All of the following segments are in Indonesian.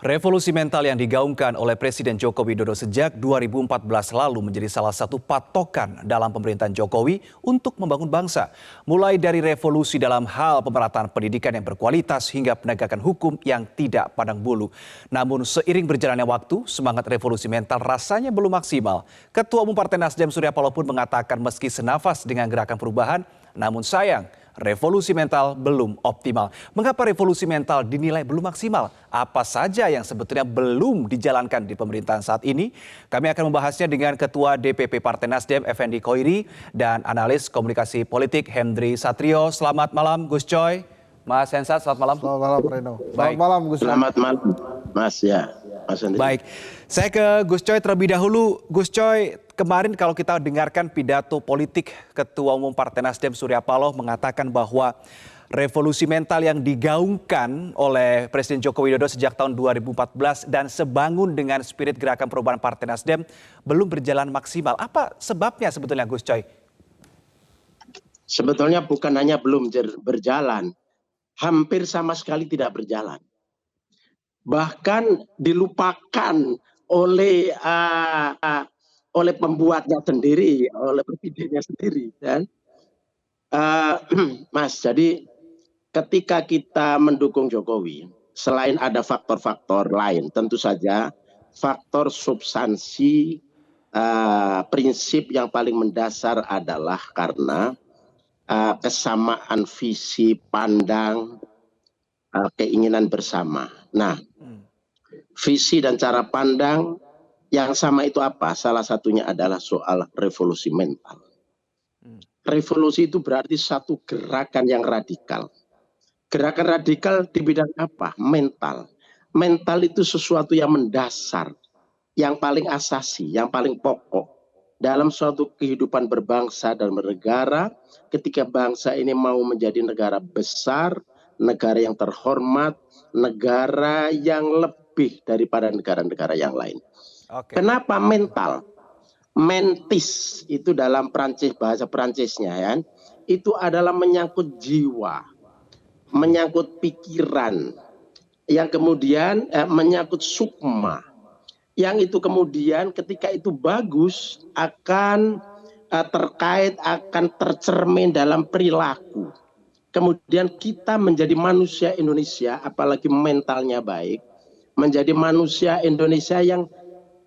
Revolusi mental yang digaungkan oleh Presiden Joko Widodo sejak 2014 lalu menjadi salah satu patokan dalam pemerintahan Jokowi untuk membangun bangsa. Mulai dari revolusi dalam hal pemerataan pendidikan yang berkualitas hingga penegakan hukum yang tidak pandang bulu. Namun seiring berjalannya waktu, semangat revolusi mental rasanya belum maksimal. Ketua Umum Partai Nasdem Surya Paloh pun mengatakan meski senafas dengan gerakan perubahan, namun sayang, revolusi mental belum optimal. Mengapa revolusi mental dinilai belum maksimal? Apa saja yang sebetulnya belum dijalankan di pemerintahan saat ini? Kami akan membahasnya dengan Ketua DPP Partai Nasdem Effendi Khoiri dan analis komunikasi politik Hendri Satrio. Selamat malam Gus Coy. Mas Hensat, selamat malam. Selamat malam Reno. Selamat malam Gus Coy. Selamat malam Mas ya. Mas Hendri. Baik, saya ke Gus Coy terlebih dahulu. Gus Coy, kemarin kalau kita dengarkan pidato politik Ketua Umum Partai Nasdem Surya Paloh mengatakan bahwa revolusi mental yang digaungkan oleh Presiden Joko Widodo sejak tahun 2014 dan sebangun dengan spirit gerakan perubahan Partai Nasdem belum berjalan maksimal. Apa sebabnya sebetulnya Gus Coy? Sebetulnya bukan hanya belum berjalan, hampir sama sekali tidak berjalan. Bahkan dilupakan oleh pembuatnya sendiri, oleh presidennya sendiri, dan Mas. Jadi ketika kita mendukung Jokowi, selain ada faktor-faktor lain, tentu saja faktor substansi prinsip yang paling mendasar adalah karena kesamaan visi pandang, keinginan bersama. Nah, visi dan cara pandang yang sama itu apa? Salah satunya adalah soal revolusi mental. Revolusi itu berarti satu gerakan yang radikal. Gerakan radikal di bidang apa? Mental. Mental itu sesuatu yang mendasar, yang paling asasi, yang paling pokok dalam suatu kehidupan berbangsa dan bernegara. Ketika bangsa ini mau menjadi negara besar, negara yang terhormat, negara yang lebih daripada negara-negara yang lain. Oke. Kenapa mental? Mentis itu dalam Prancis, bahasa Prancisnya ya, itu adalah menyangkut jiwa, menyangkut pikiran, yang kemudian menyangkut sukma, yang itu kemudian ketika itu bagus akan terkait, akan tercermin dalam perilaku. Kemudian kita menjadi manusia Indonesia, apalagi mentalnya baik, menjadi manusia Indonesia yang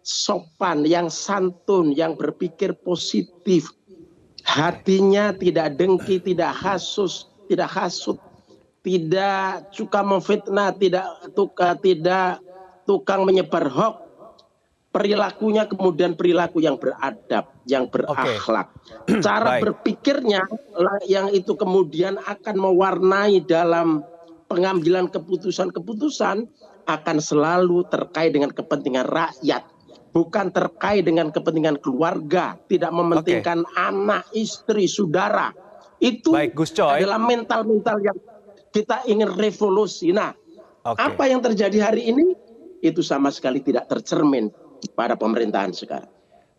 sopan, yang santun, yang berpikir positif, hatinya tidak dengki, tidak hasut, tidak suka memfitnah, tidak tukang menyebar hoax. Perilakunya kemudian perilaku yang beradab, yang berakhlak. Cara berpikirnya yang itu kemudian akan mewarnai dalam pengambilan keputusan-keputusan akan selalu terkait dengan kepentingan rakyat. Bukan terkait dengan kepentingan keluarga, tidak mementingkan anak, istri, saudara. Itu adalah mental-mental yang kita ingin revolusi. Nah, apa yang terjadi hari ini itu sama sekali tidak tercermin pada pemerintahan sekarang.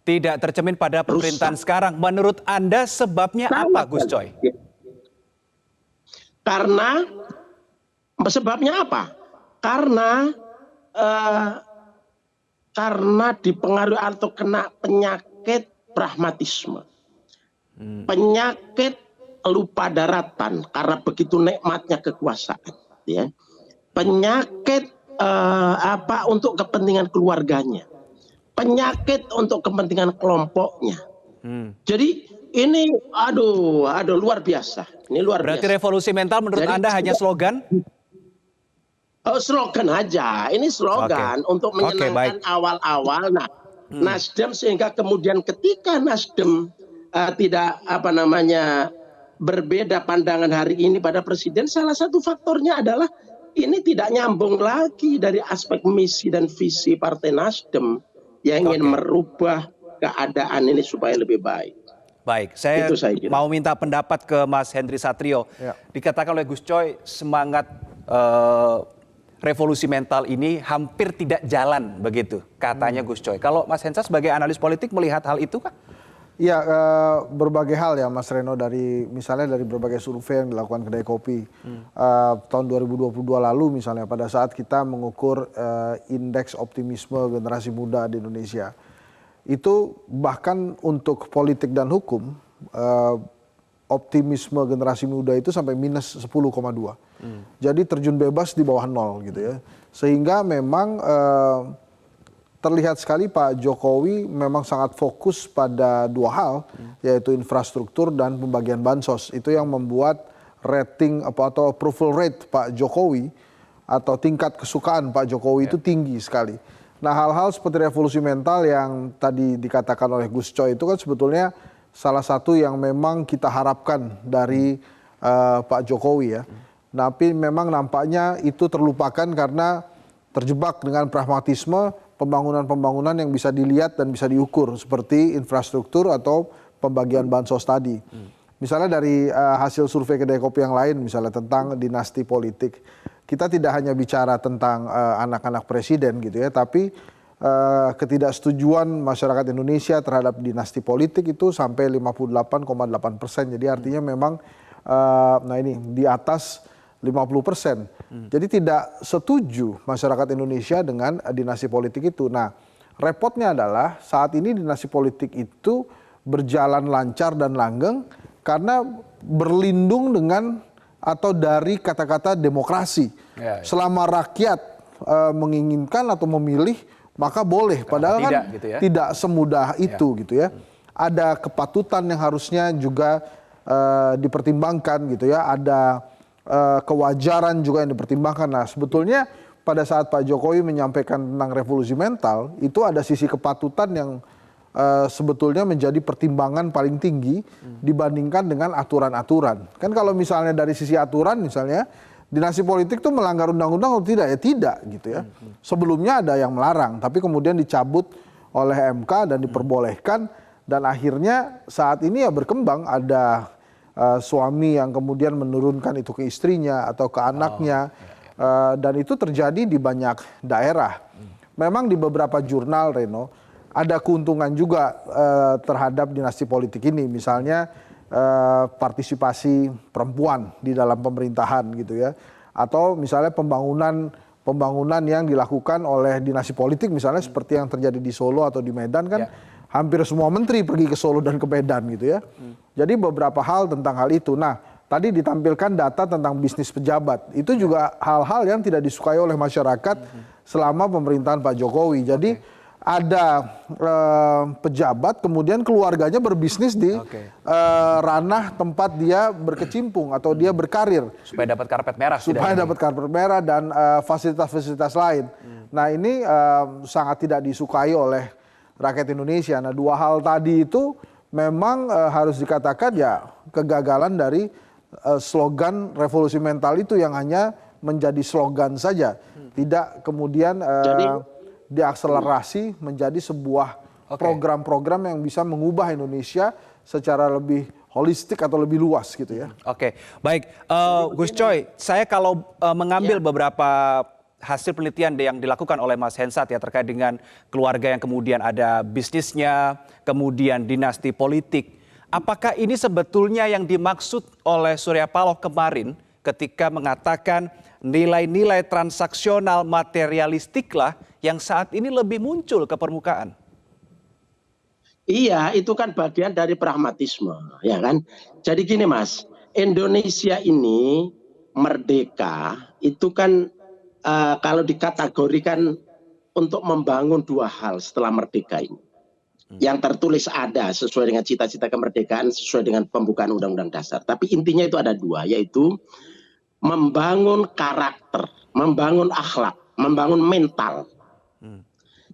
Tidak tercermin pada pemerintahan sekarang. Menurut Anda sebabnya apa, Gus Coy? Karena sebabnya apa? Karena dipengaruhi atau kena penyakit pragmatisme, penyakit lupa daratan karena begitu nikmatnya kekuasaan, ya. Penyakit untuk kepentingan keluarganya, penyakit untuk kepentingan kelompoknya. Jadi ini aduh luar biasa. Ini luar biasa. Berarti revolusi mental menurut Anda hanya slogan? Slogan aja, ini slogan untuk menyenangkan awal-awal. Nah, Nasdem sehingga kemudian ketika Nasdem tidak berbeda pandangan hari ini pada presiden, salah satu faktornya adalah ini tidak nyambung lagi dari aspek misi dan visi Partai Nasdem yang ingin merubah keadaan ini supaya lebih baik. Baik, saya mau minta pendapat ke Mas Hendri Satrio. Ya. Dikatakan oleh Gus Coy semangat revolusi mental ini hampir tidak jalan begitu, katanya Gus Coy. Kalau Mas Hensat sebagai analis politik melihat hal itu kah? Iya, berbagai hal ya Mas Reno, misalnya dari berbagai survei yang dilakukan Kedai Kopi tahun 2022 lalu misalnya, pada saat kita mengukur indeks optimisme generasi muda di Indonesia. Itu bahkan untuk politik dan hukum, optimisme generasi muda itu sampai minus 10,2. Jadi terjun bebas di bawah nol gitu ya. Sehingga memang terlihat sekali Pak Jokowi memang sangat fokus pada dua hal, yaitu infrastruktur dan pembagian bansos. Itu yang membuat rating atau approval rate Pak Jokowi atau tingkat kesukaan Pak Jokowi itu tinggi sekali. Nah, hal-hal seperti revolusi mental yang tadi dikatakan oleh Gus Coy itu kan sebetulnya salah satu yang memang kita harapkan dari Pak Jokowi ya. Tapi memang nampaknya itu terlupakan karena terjebak dengan pragmatisme pembangunan-pembangunan yang bisa dilihat dan bisa diukur seperti infrastruktur atau pembagian bansos tadi. Misalnya dari hasil survei Kedai Kopi yang lain misalnya tentang dinasti politik. Kita tidak hanya bicara tentang anak-anak presiden gitu ya, tapi ketidaksetujuan masyarakat Indonesia terhadap dinasti politik itu sampai 58,8%. Jadi artinya memang nah ini di atas 50%. Jadi tidak setuju masyarakat Indonesia dengan dinasti politik itu. Nah, repotnya adalah saat ini dinasti politik itu berjalan lancar dan langgeng karena berlindung dengan atau dari kata-kata demokrasi. Selama rakyat menginginkan atau memilih, maka boleh. Padahal kan tidak semudah itu gitu ya. Ada kepatutan yang harusnya juga dipertimbangkan gitu ya. Ada kewajaran juga yang dipertimbangkan. Nah, sebetulnya pada saat Pak Jokowi menyampaikan tentang revolusi mental, itu ada sisi kepatutan yang sebetulnya menjadi pertimbangan paling tinggi dibandingkan dengan aturan-aturan. Kan kalau misalnya dari sisi aturan misalnya, dinasti politik itu melanggar undang-undang atau tidak? Ya tidak gitu ya. Sebelumnya ada yang melarang, tapi kemudian dicabut oleh MK dan diperbolehkan, dan akhirnya saat ini ya berkembang ada suami yang kemudian menurunkan itu ke istrinya atau ke anaknya, dan itu terjadi di banyak daerah. Memang di beberapa jurnal, Reno, ada keuntungan juga terhadap dinasti politik ini, misalnya partisipasi perempuan di dalam pemerintahan gitu ya, atau misalnya pembangunan yang dilakukan oleh dinasti politik, misalnya seperti yang terjadi di Solo atau di Medan kan. Hampir semua menteri pergi ke Solo dan ke Medan gitu ya. Jadi beberapa hal tentang hal itu. Nah, tadi ditampilkan data tentang bisnis pejabat. Itu juga hal-hal yang tidak disukai oleh masyarakat selama pemerintahan Pak Jokowi. Jadi ada pejabat kemudian keluarganya berbisnis di ranah tempat dia berkecimpung atau dia berkarir. Supaya dapat karpet merah. Supaya dapat karpet merah dan fasilitas-fasilitas lain. Nah, ini sangat tidak disukai oleh rakyat Indonesia. Nah, dua hal tadi itu memang harus dikatakan ya kegagalan dari slogan revolusi mental itu yang hanya menjadi slogan saja, tidak kemudian diakselerasi menjadi sebuah program-program yang bisa mengubah Indonesia secara lebih holistik atau lebih luas gitu ya. Oke, baik, Gus Coy, saya kalau mengambil beberapa hasil penelitian yang dilakukan oleh Mas Hensat ya terkait dengan keluarga yang kemudian ada bisnisnya, kemudian dinasti politik. Apakah ini sebetulnya yang dimaksud oleh Surya Paloh kemarin ketika mengatakan nilai-nilai transaksional materialistik lah yang saat ini lebih muncul ke permukaan? Iya, itu kan bagian dari pragmatisme, ya kan? Jadi gini Mas, Indonesia ini merdeka itu kan kalau dikategorikan untuk membangun dua hal setelah merdeka ini. Yang tertulis ada sesuai dengan cita-cita kemerdekaan, sesuai dengan pembukaan Undang-Undang Dasar. Tapi intinya itu ada dua, yaitu membangun karakter, membangun akhlak, membangun mental.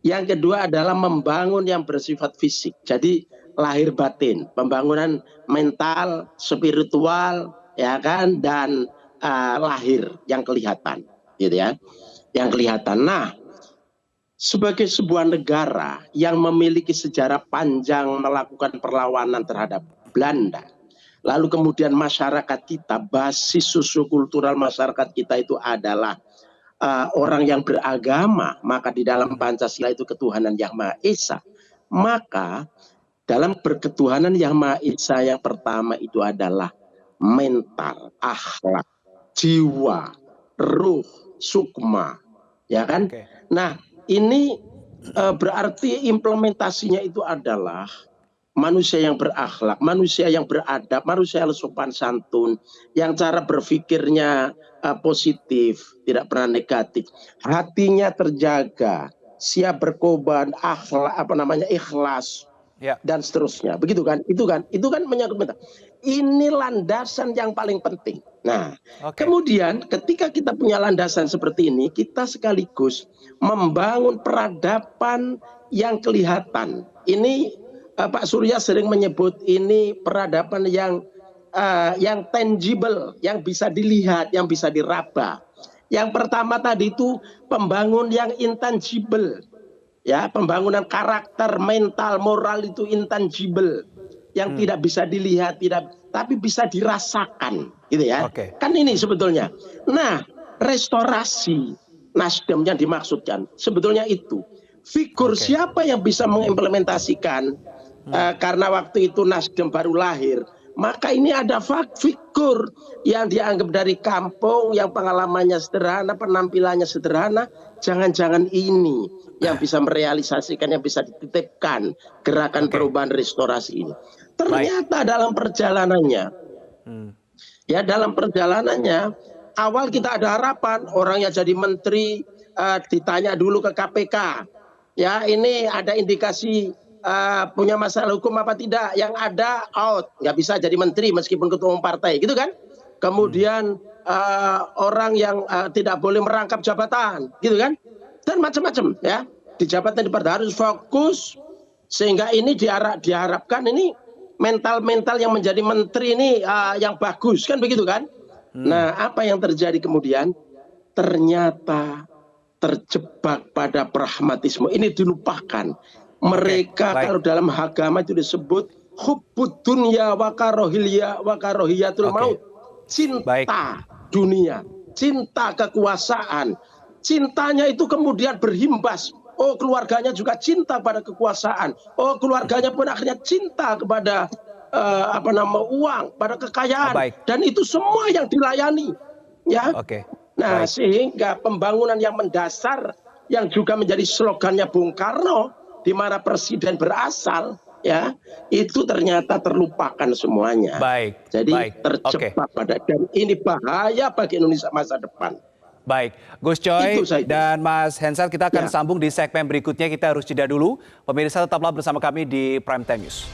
Yang kedua adalah membangun yang bersifat fisik. Jadi lahir batin, pembangunan mental, spiritual, ya kan, dan lahir yang kelihatan. Gitu ya, yang kelihatan. Nah, sebagai sebuah negara yang memiliki sejarah panjang melakukan perlawanan terhadap Belanda, lalu kemudian masyarakat kita, basis sosiokultural masyarakat kita itu adalah orang yang beragama, maka di dalam Pancasila itu ketuhanan Yang Maha Esa, maka Dalam berketuhanan yang Maha Esa yang pertama itu adalah mental, akhlak, jiwa, ruh, sukma, ya kan? Oke. Nah, ini berarti implementasinya itu adalah manusia yang berakhlak, manusia yang beradab, manusia yang sopan santun, yang cara berpikirnya positif, tidak pernah negatif, hatinya terjaga, siap berkorban, akhlak ikhlas, Ya. dan seterusnya. Begitu kan? Itu kan menyangkut mental. Ini landasan yang paling penting. Nah, Oke. kemudian ketika kita punya landasan seperti ini, kita sekaligus membangun peradaban yang kelihatan. Ini Pak Surya sering menyebut ini peradaban yang tangible, yang bisa dilihat, yang bisa diraba. Yang pertama tadi itu pembangun yang intangible. Ya, pembangunan karakter, mental, moral itu intangible, yang tidak bisa dilihat, tapi bisa dirasakan, gitu ya. Oke. Kan ini sebetulnya. Nah, restorasi Nasdem yang dimaksudkan sebetulnya itu figur Oke. siapa yang bisa mengimplementasikan, karena waktu itu Nasdem baru lahir. Maka ini ada figur yang dianggap dari kampung, yang pengalamannya sederhana, penampilannya sederhana. Jangan-jangan ini yang bisa merealisasikan, yang bisa dititipkan gerakan Oke. perubahan restorasi ini. Ternyata dalam perjalanannya, dalam perjalanannya, awal kita ada harapan orang yang jadi menteri ditanya dulu ke KPK. Ya, ini ada indikasi punya masalah hukum apa tidak, yang ada out, nggak bisa jadi menteri meskipun ketua umum partai, gitu kan. Kemudian orang yang tidak boleh merangkap jabatan, gitu kan, dan macam-macam ya, di jabatan harus fokus, sehingga ini diharapkan ini mental yang menjadi menteri ini yang bagus, kan begitu kan. Nah, apa yang terjadi kemudian? Ternyata terjebak pada pragmatisme, ini dilupakan. Mereka kalau dalam agama itu disebut hubbud dunya wa karohiyatul maut. Cinta dunia, cinta kekuasaan. Cintanya itu kemudian berhimbas. Oh, keluarganya juga cinta pada kekuasaan. Oh, keluarganya pun akhirnya cinta kepada uang, pada kekayaan. Dan itu semua yang dilayani, ya. Nah, sehingga pembangunan yang mendasar yang juga menjadi slogannya Bung Karno, di mana presiden berasal, ya, itu ternyata terlupakan semuanya. Jadi terjebak pada, dan ini bahaya bagi Indonesia masa depan. Baik, Gus Coy dan Mas Hensat, kita akan sambung di segmen berikutnya. Kita harus jeda dulu. Pemirsa, tetaplah bersama kami di Prime Time News.